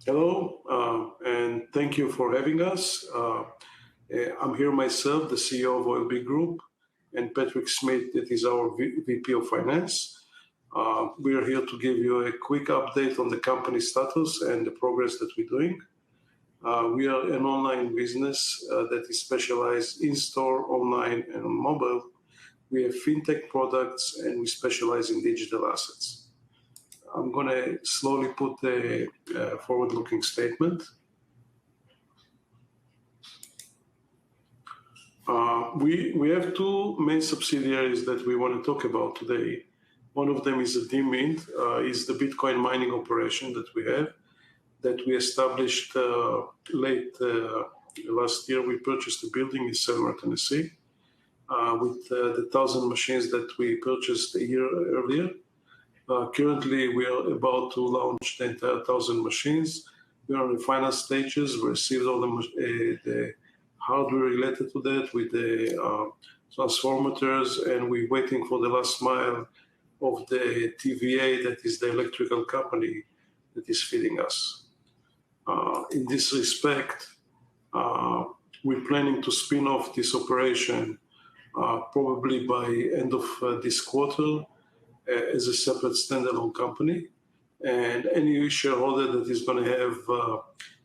Hello, and thank you for having us. I'm here myself, the CEO of OLB Group, and Patrick Smith, that is our VP of Finance. We are here to give you a quick update on the company status and the progress that we're doing. We are an online business that is specialized in-store, online, and on mobile. We have fintech products, and we specialize in digital assets. I'm going to slowly put a forward-looking statement. We have two main subsidiaries that we want to talk about today. One of them is a DMint, is the Bitcoin mining operation that we established late last year. We purchased a building in Selma, Tennessee, with the 1,000 machines that we purchased a year earlier. Currently, we are about to launch the entire 1,000 machines. We are in the final stages. We received all the hardware related to that with the transformers, and we're waiting for the last mile of the TVA, that is the electrical company that is feeding us. In this respect, we're planning to spin off this operation probably by end of this quarter as a separate standalone company. And any shareholder that is going to have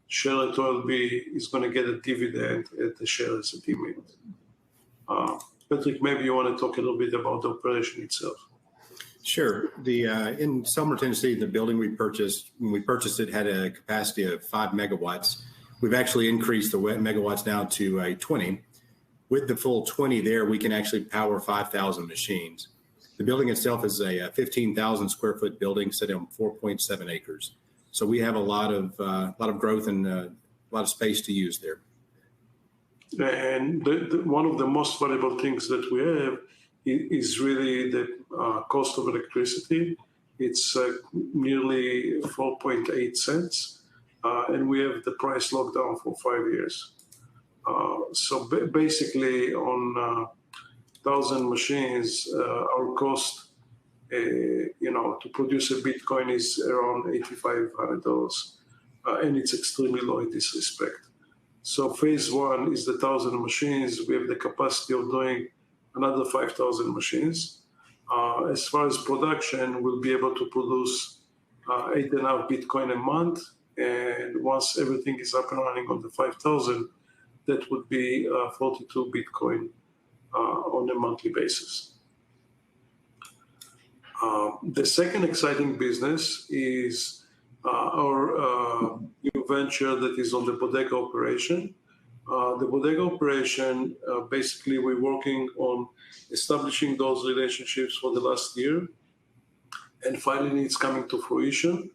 share at OLB is going to get a dividend at the share as a DMint. Patrick, maybe you want to talk a little bit about the operation itself. Sure. In Selma, Tennessee, the building we purchased, when we purchased it, had a capacity of 5 megawatts. We've actually increased the megawatts now to 20. With the full 20 there, we can actually power 5,000 machines. The building itself is a 15,000 square foot building set on 4.7 acres. So we have a lot of growth and a lot of space to use there. And one of the most valuable things that we have is really the cost of electricity. It's nearly 4.8 cents, and we have the price locked down for 5 years. So basically, on 1,000 machines, our cost, to produce a Bitcoin is around $8,500, and it's extremely low in this respect. So phase one is the 1,000 machines. We have the capacity of doing another 5,000 machines. As far as production, we'll be able to produce 8.5 Bitcoin a month, and once everything is up and running on the 5,000, that would be 42 Bitcoin on a monthly basis. The second exciting business is our new venture that is on the bodega operation. The bodega operation, basically, we're working on establishing those relationships for the last year, and finally it's coming to fruition.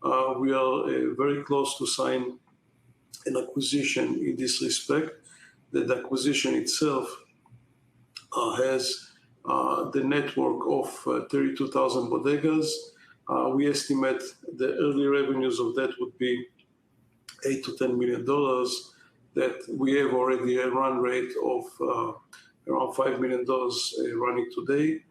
We are very close to sign an acquisition in this respect. The acquisition itself has the network of 32,000 bodegas. We estimate the early revenues of that would be $8 to $10 million. That we have already a run rate of around $5 million running today.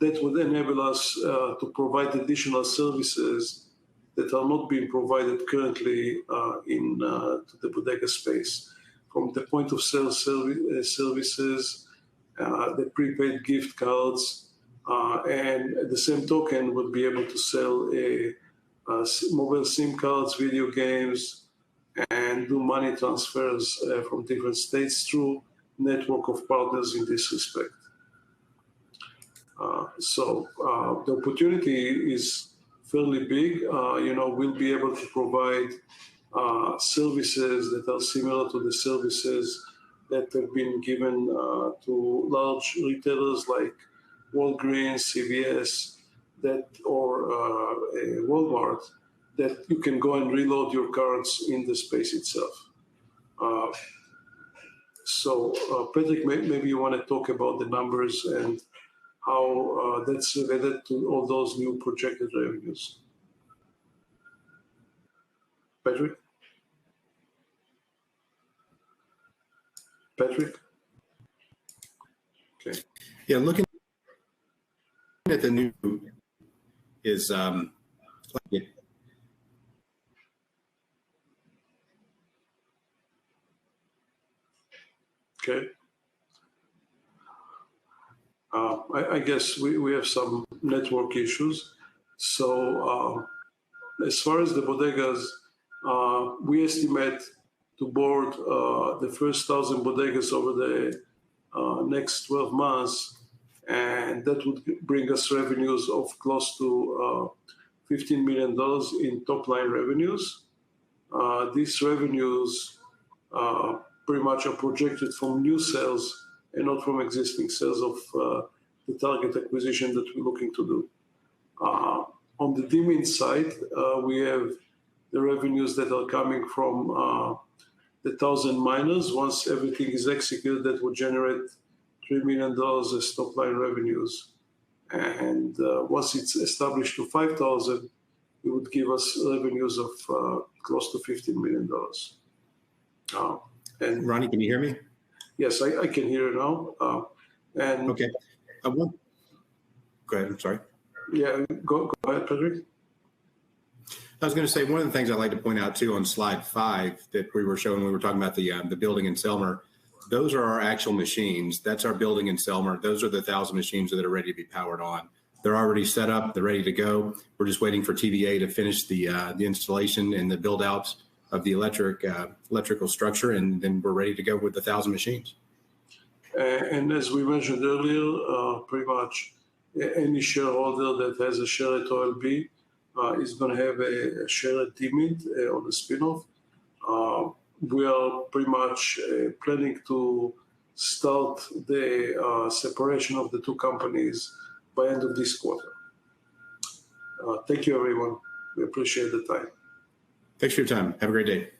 That would enable us to provide additional services that are not being provided currently to the bodega space, from the point of sale services, the prepaid gift cards, and at the same token would be able to sell mobile SIM cards, video games, and do money transfers from different states through network of partners in this respect. So the opportunity is fairly big. We'll be able to provide services that are similar to the services that have been given to large retailers like Walgreens, CVS, or Walmart, that you can go and reload your cards in the space itself. So Patrick, maybe you want to talk about the numbers and how that's related to all those new projected revenues. Patrick? Okay. Yeah, looking at the new is Okay. I guess we have some network issues. So as far as the bodegas, we estimate to board the first 1,000 bodegas over the next 12 months, and that would bring us revenues of close to $15 million in top-line revenues. These revenues pretty much are projected from new sales and not from existing sales of the target acquisition that we're looking to do. On the DMIN side, we have the revenues that are coming from the 1,000 miners. Once everything is executed, that will generate $3 million as top-line revenues. And once it's established to 5,000, it would give us revenues of close to $15 million. And Ronny, can you hear me? Yes, I can hear you now. And okay. Go ahead. I'm sorry. Yeah, go ahead, Patrick. I was going to say, one of the things I'd like to point out too on slide 5 that we were showing when we were talking about the building in Selmer, those are our actual machines. That's our building in Selmer. Those are the 1,000 machines that are ready to be powered on. They're already set up. They're ready to go. We're just waiting for TVA to finish the installation and the build outs of the electrical structure, and then we're ready to go with the 1,000 machines. And as we mentioned earlier, pretty much any shareholder that has a share at OLB is going to have a share at DMIN on the spin-off. We are pretty much planning to start the separation of the two companies by end of this quarter. Thank you, everyone. We appreciate the time. Thanks for your time. Have a great day.